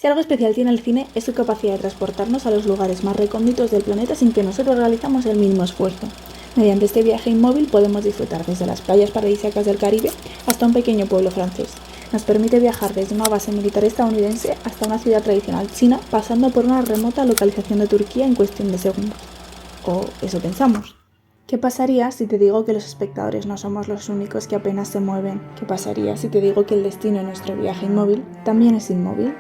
Si algo especial tiene el cine es su capacidad de transportarnos a los lugares más recónditos del planeta sin que nosotros realizamos el mínimo esfuerzo. Mediante este viaje inmóvil podemos disfrutar desde las playas paradisíacas del Caribe hasta un pequeño pueblo francés. Nos permite viajar desde una base militar estadounidense hasta una ciudad tradicional china, pasando por una remota localización de Turquía en cuestión de segundos. O eso pensamos. ¿Qué pasaría si te digo que los espectadores no somos los únicos que apenas se mueven? ¿Qué pasaría si te digo que el destino de nuestro viaje inmóvil también es inmóvil?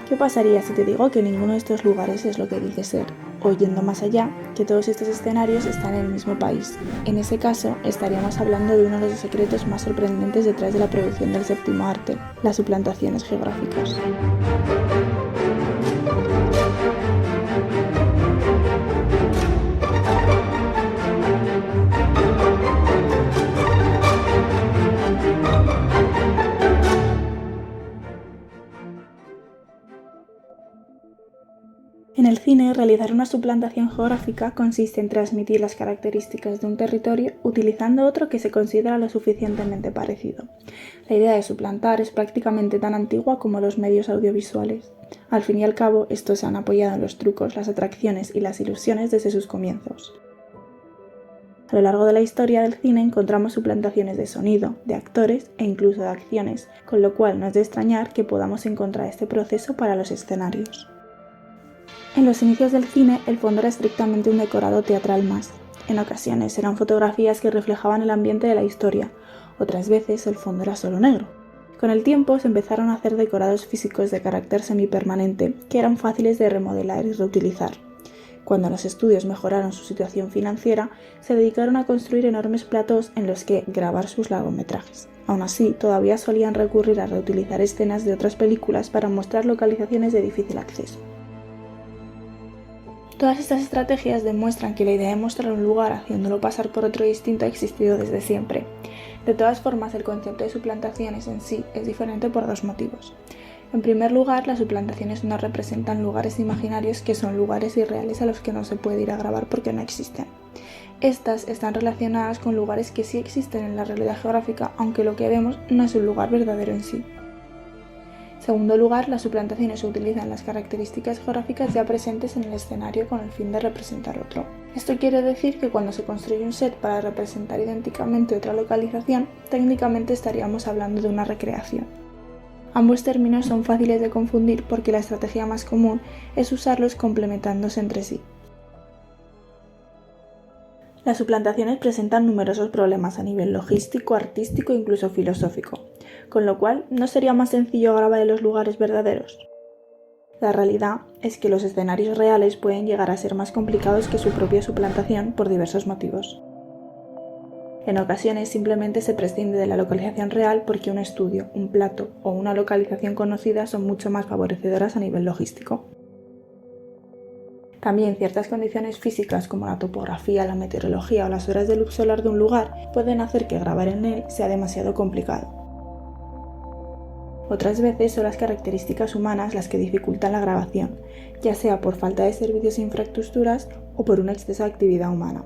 ¿Qué pasaría si te digo que ninguno de estos lugares es lo que dice ser? O yendo más allá, que todos estos escenarios están en el mismo país. En ese caso, estaríamos hablando de uno de los secretos más sorprendentes detrás de la producción del séptimo arte, las suplantaciones geográficas. En el cine, realizar una suplantación geográfica consiste en transmitir las características de un territorio utilizando otro que se considera lo suficientemente parecido. La idea de suplantar es prácticamente tan antigua como los medios audiovisuales. Al fin y al cabo, estos se han apoyado en los trucos, las atracciones y las ilusiones desde sus comienzos. A lo largo de la historia del cine encontramos suplantaciones de sonido, de actores e incluso de acciones, con lo cual no es de extrañar que podamos encontrar este proceso para los escenarios. En los inicios del cine, el fondo era estrictamente un decorado teatral más. En ocasiones eran fotografías que reflejaban el ambiente de la historia, otras veces el fondo era solo negro. Con el tiempo se empezaron a hacer decorados físicos de carácter semipermanente, que eran fáciles de remodelar y reutilizar. Cuando los estudios mejoraron su situación financiera, se dedicaron a construir enormes platós en los que grabar sus largometrajes. Aún así, todavía solían recurrir a reutilizar escenas de otras películas para mostrar localizaciones de difícil acceso. Todas estas estrategias demuestran que la idea de mostrar un lugar haciéndolo pasar por otro distinto ha existido desde siempre. De todas formas, el concepto de suplantaciones en sí es diferente por dos motivos. En primer lugar, las suplantaciones no representan lugares imaginarios que son lugares irreales a los que no se puede ir a grabar porque no existen. Estas están relacionadas con lugares que sí existen en la realidad geográfica, aunque lo que vemos no es un lugar verdadero en sí. En segundo lugar, las suplantaciones utilizan las características geográficas ya presentes en el escenario con el fin de representar otro. Esto quiere decir que cuando se construye un set para representar idénticamente otra localización, técnicamente estaríamos hablando de una recreación. Ambos términos son fáciles de confundir porque la estrategia más común es usarlos complementándose entre sí. Las suplantaciones presentan numerosos problemas a nivel logístico, artístico e incluso filosófico, con lo cual no sería más sencillo grabar en los lugares verdaderos. La realidad es que los escenarios reales pueden llegar a ser más complicados que su propia suplantación por diversos motivos. En ocasiones simplemente se prescinde de la localización real porque un estudio, un plato o una localización conocida son mucho más favorecedoras a nivel logístico. También ciertas condiciones físicas como la topografía, la meteorología o las horas de luz solar de un lugar pueden hacer que grabar en él sea demasiado complicado. Otras veces son las características humanas las que dificultan la grabación, ya sea por falta de servicios e infraestructuras o por una excesiva actividad humana.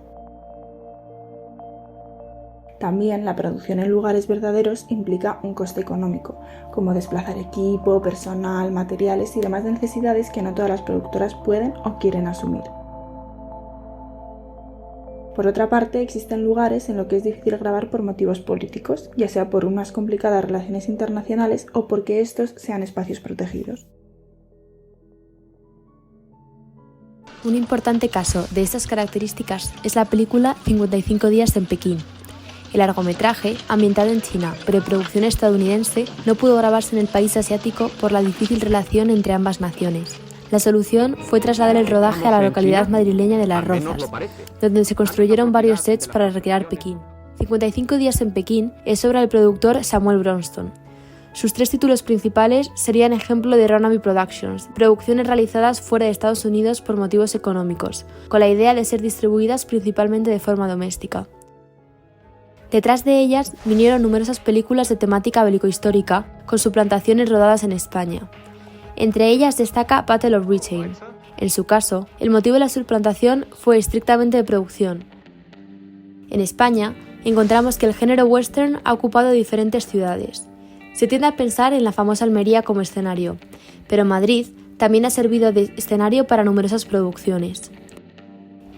También la producción en lugares verdaderos implica un coste económico, como desplazar equipo, personal, materiales y demás necesidades que no todas las productoras pueden o quieren asumir. Por otra parte, existen lugares en los que es difícil grabar por motivos políticos, ya sea por unas complicadas relaciones internacionales o porque estos sean espacios protegidos. Un importante caso de estas características es la película 55 días en Pekín. El largometraje, ambientado en China, pero de producción estadounidense, no pudo grabarse en el país asiático por la difícil relación entre ambas naciones. La solución fue trasladar el rodaje a la localidad madrileña de Las Rozas, donde se construyeron varios sets para recrear Pekín. 55 días en Pekín es obra del productor Samuel Bronston. Sus 3 títulos principales serían ejemplo de Ronaby Productions, producciones realizadas fuera de Estados Unidos por motivos económicos, con la idea de ser distribuidas principalmente de forma doméstica. Detrás de ellas vinieron numerosas películas de temática bélico-histórica, con suplantaciones rodadas en España. Entre ellas destaca Battle of Britain. En su caso, el motivo de la suplantación fue estrictamente de producción. En España, encontramos que el género western ha ocupado diferentes ciudades. Se tiende a pensar en la famosa Almería como escenario, pero Madrid también ha servido de escenario para numerosas producciones.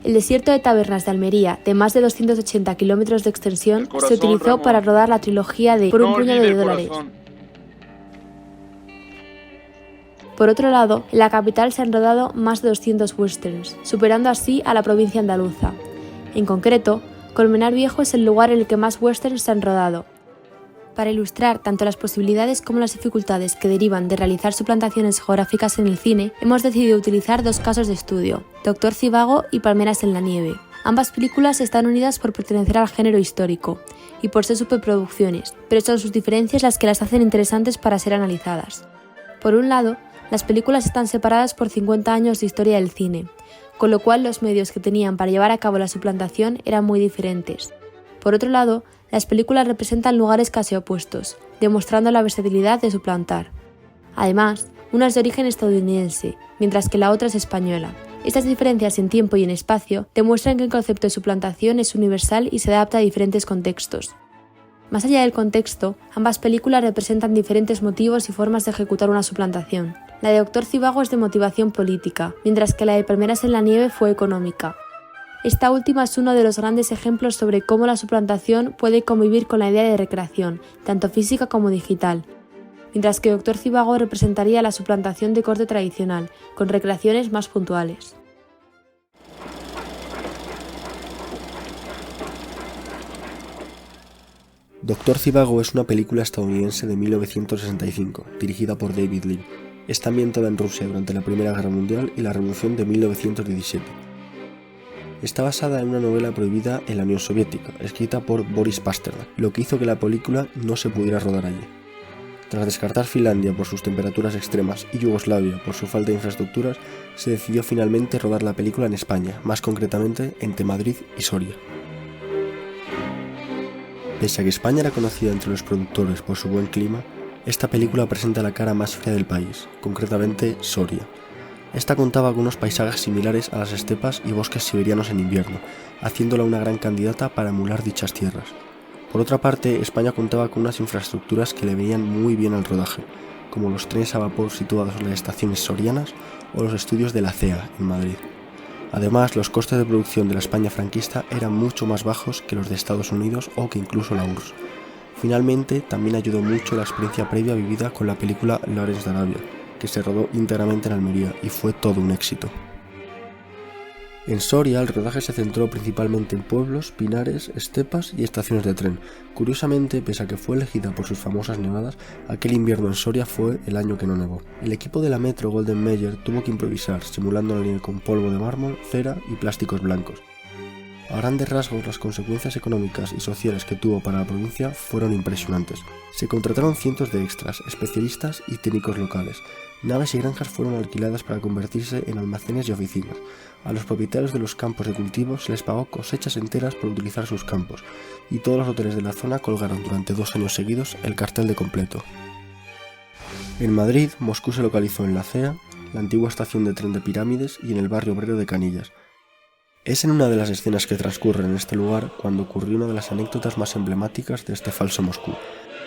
El desierto de Tabernas de Almería, de más de 280 kilómetros de extensión, se utilizó para rodar la trilogía de Por un puñado de dólares. Por otro lado, en la capital se han rodado más de 200 westerns, superando así a la provincia andaluza. En concreto, Colmenar Viejo es el lugar en el que más westerns se han rodado. Para ilustrar tanto las posibilidades como las dificultades que derivan de realizar suplantaciones geográficas en el cine, hemos decidido utilizar dos casos de estudio, Doctor Zhivago y Palmeras en la nieve. Ambas películas están unidas por pertenecer al género histórico y por ser superproducciones, pero son sus diferencias las que las hacen interesantes para ser analizadas. Por un lado, las películas están separadas por 50 años de historia del cine, con lo cual los medios que tenían para llevar a cabo la suplantación eran muy diferentes. Por otro lado, las películas representan lugares casi opuestos, demostrando la versatilidad de suplantar. Además, una es de origen estadounidense, mientras que la otra es española. Estas diferencias en tiempo y en espacio demuestran que el concepto de suplantación es universal y se adapta a diferentes contextos. Más allá del contexto, ambas películas representan diferentes motivos y formas de ejecutar una suplantación. La de Doctor Zhivago es de motivación política, mientras que la de Palmeras en la nieve fue económica. Esta última es uno de los grandes ejemplos sobre cómo la suplantación puede convivir con la idea de recreación, tanto física como digital, mientras que Doctor Zhivago representaría la suplantación de corte tradicional, con recreaciones más puntuales. Doctor Zhivago es una película estadounidense de 1965, dirigida por David Lean. Está ambientada en Rusia durante la Primera Guerra Mundial y la Revolución de 1917. Está basada en una novela prohibida en la Unión Soviética, escrita por Boris Pasternak, lo que hizo que la película no se pudiera rodar allí. Tras descartar Finlandia por sus temperaturas extremas y Yugoslavia por su falta de infraestructuras, se decidió finalmente rodar la película en España, más concretamente entre Madrid y Soria. Pese a que España era conocida entre los productores por su buen clima, esta película presenta la cara más fría del país, concretamente Soria. Esta contaba con unos paisajes similares a las estepas y bosques siberianos en invierno, haciéndola una gran candidata para emular dichas tierras. Por otra parte, España contaba con unas infraestructuras que le venían muy bien al rodaje, como los trenes a vapor situados en las estaciones sorianas o los estudios de la CEA en Madrid. Además, los costes de producción de la España franquista eran mucho más bajos que los de Estados Unidos o que incluso la URSS. Finalmente, también ayudó mucho la experiencia previa vivida con la película Lawrence de Arabia, que se rodó íntegramente en Almería y fue todo un éxito. En Soria, el rodaje se centró principalmente en pueblos, pinares, estepas y estaciones de tren. Curiosamente, pese a que fue elegida por sus famosas nevadas, aquel invierno en Soria fue el año que no nevó. El equipo de la Metro Golden Mayer tuvo que improvisar, simulando la nieve con polvo de mármol, cera y plásticos blancos. A grandes rasgos, las consecuencias económicas y sociales que tuvo para la provincia fueron impresionantes. Se contrataron cientos de extras, especialistas y técnicos locales. Naves y granjas fueron alquiladas para convertirse en almacenes y oficinas. A los propietarios de los campos de cultivo se les pagó cosechas enteras por utilizar sus campos, y todos los hoteles de la zona colgaron durante 2 años seguidos el cartel de completo. En Madrid, Moscú se localizó en la CEA, la antigua estación de tren de Pirámides y en el barrio obrero de Canillas. Es en una de las escenas que transcurren en este lugar cuando ocurrió una de las anécdotas más emblemáticas de este falso Moscú.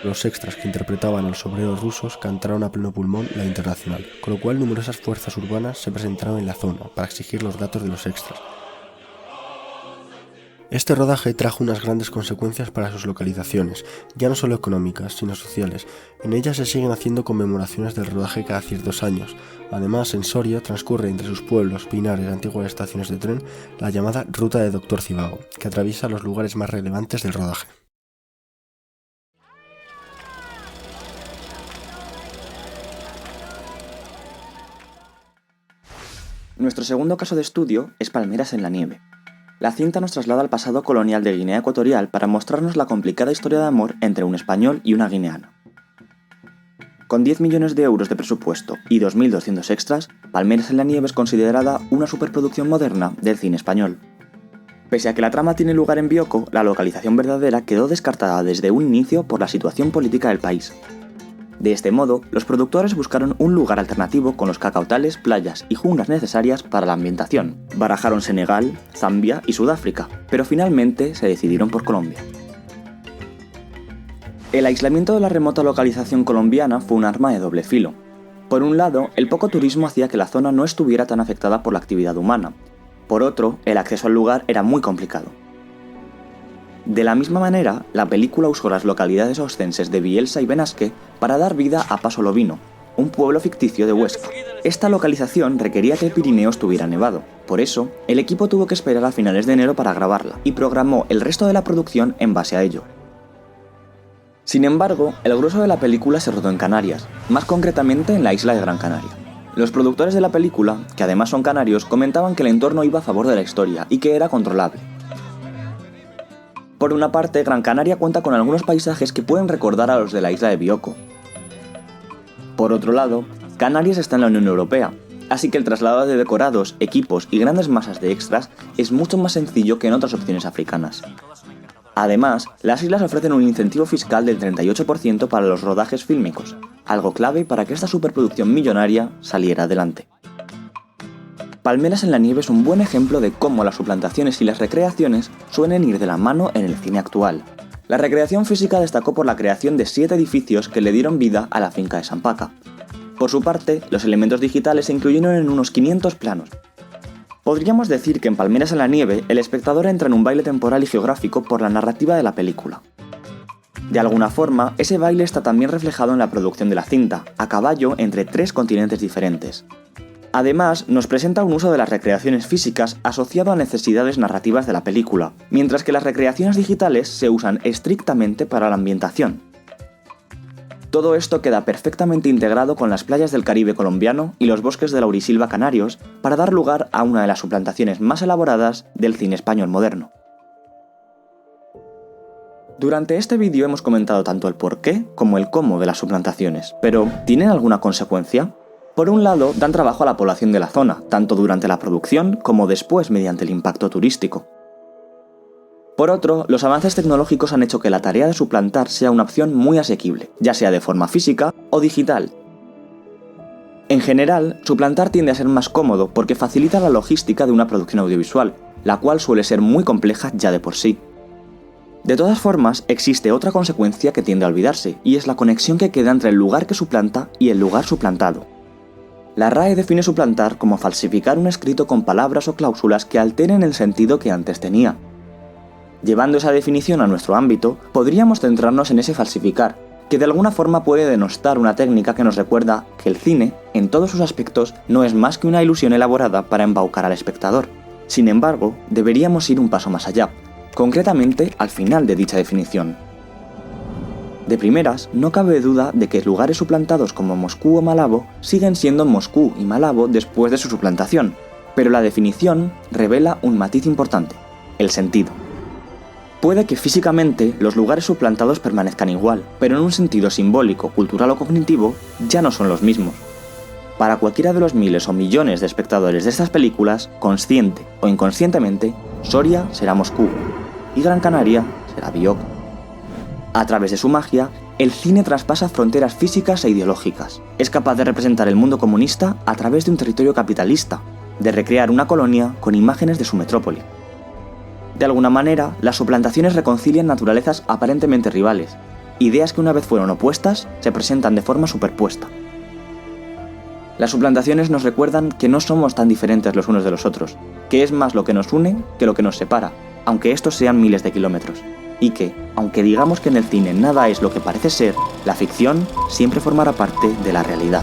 Los extras que interpretaban a los obreros rusos cantaron a pleno pulmón la Internacional, con lo cual numerosas fuerzas urbanas se presentaron en la zona para exigir los datos de los extras. Este rodaje trajo unas grandes consecuencias para sus localizaciones, ya no solo económicas, sino sociales. En ellas se siguen haciendo conmemoraciones del rodaje cada ciertos años. Además, en Soria transcurre entre sus pueblos, pinares y antiguas estaciones de tren la llamada Ruta de Doctor Zhivago, que atraviesa los lugares más relevantes del rodaje. Nuestro segundo caso de estudio es Palmeras en la nieve. La cinta nos traslada al pasado colonial de Guinea Ecuatorial para mostrarnos la complicada historia de amor entre un español y una guineana. Con 10 millones de euros de presupuesto y 2.200 extras, Palmeras en la nieve es considerada una superproducción moderna del cine español. Pese a que la trama tiene lugar en Bioko, la localización verdadera quedó descartada desde un inicio por la situación política del país. De este modo, los productores buscaron un lugar alternativo con los cacautales, playas y junglas necesarias para la ambientación. Barajaron Senegal, Zambia y Sudáfrica, pero finalmente se decidieron por Colombia. El aislamiento de la remota localización colombiana fue un arma de doble filo. Por un lado, el poco turismo hacía que la zona no estuviera tan afectada por la actividad humana. Por otro, el acceso al lugar era muy complicado. De la misma manera, la película usó las localidades oscenses de Bielsa y Benasque para dar vida a Paso Lovino, un pueblo ficticio de Huesca. Esta localización requería que el Pirineo estuviera nevado. Por eso, el equipo tuvo que esperar a finales de enero para grabarla, y programó el resto de la producción en base a ello. Sin embargo, el grueso de la película se rodó en Canarias, más concretamente en la isla de Gran Canaria. Los productores de la película, que además son canarios, comentaban que el entorno iba a favor de la historia y que era controlable. Por una parte, Gran Canaria cuenta con algunos paisajes que pueden recordar a los de la isla de Bioko. Por otro lado, Canarias está en la Unión Europea, así que el traslado de decorados, equipos y grandes masas de extras es mucho más sencillo que en otras opciones africanas. Además, las islas ofrecen un incentivo fiscal del 38% para los rodajes fílmicos, algo clave para que esta superproducción millonaria saliera adelante. Palmeras en la nieve es un buen ejemplo de cómo las suplantaciones y las recreaciones suelen ir de la mano en el cine actual. La recreación física destacó por la creación de 7 edificios que le dieron vida a la finca de San Paca. Por su parte, los elementos digitales se incluyeron en unos 500 planos. Podríamos decir que en Palmeras en la nieve, el espectador entra en un baile temporal y geográfico por la narrativa de la película. De alguna forma, ese baile está también reflejado en la producción de la cinta, a caballo entre 3 continentes diferentes. Además, nos presenta un uso de las recreaciones físicas asociado a necesidades narrativas de la película, mientras que las recreaciones digitales se usan estrictamente para la ambientación. Todo esto queda perfectamente integrado con las playas del Caribe colombiano y los bosques de Laurisilva canarios para dar lugar a una de las suplantaciones más elaboradas del cine español moderno. Durante este vídeo hemos comentado tanto el porqué como el cómo de las suplantaciones, pero ¿tienen alguna consecuencia? Por un lado, dan trabajo a la población de la zona, tanto durante la producción como después mediante el impacto turístico. Por otro, los avances tecnológicos han hecho que la tarea de suplantar sea una opción muy asequible, ya sea de forma física o digital. En general, suplantar tiende a ser más cómodo porque facilita la logística de una producción audiovisual, la cual suele ser muy compleja ya de por sí. De todas formas, existe otra consecuencia que tiende a olvidarse, y es la conexión que queda entre el lugar que suplanta y el lugar suplantado. La RAE define suplantar como falsificar un escrito con palabras o cláusulas que alteren el sentido que antes tenía. Llevando esa definición a nuestro ámbito, podríamos centrarnos en ese falsificar, que de alguna forma puede denostar una técnica que nos recuerda que el cine, en todos sus aspectos, no es más que una ilusión elaborada para embaucar al espectador. Sin embargo, deberíamos ir un paso más allá, concretamente al final de dicha definición. De primeras, no cabe duda de que lugares suplantados como Moscú o Malabo siguen siendo Moscú y Malabo después de su suplantación, pero la definición revela un matiz importante: el sentido. Puede que físicamente los lugares suplantados permanezcan igual, pero en un sentido simbólico, cultural o cognitivo ya no son los mismos. Para cualquiera de los miles o millones de espectadores de estas películas, consciente o inconscientemente, Soria será Moscú y Gran Canaria será Bioko. A través de su magia, el cine traspasa fronteras físicas e ideológicas. Es capaz de representar el mundo comunista a través de un territorio capitalista, de recrear una colonia con imágenes de su metrópoli. De alguna manera, las suplantaciones reconcilian naturalezas aparentemente rivales. Ideas que una vez fueron opuestas se presentan de forma superpuesta. Las suplantaciones nos recuerdan que no somos tan diferentes los unos de los otros, que es más lo que nos une que lo que nos separa, aunque estos sean miles de kilómetros. Y que, aunque digamos que en el cine nada es lo que parece ser, la ficción siempre formará parte de la realidad.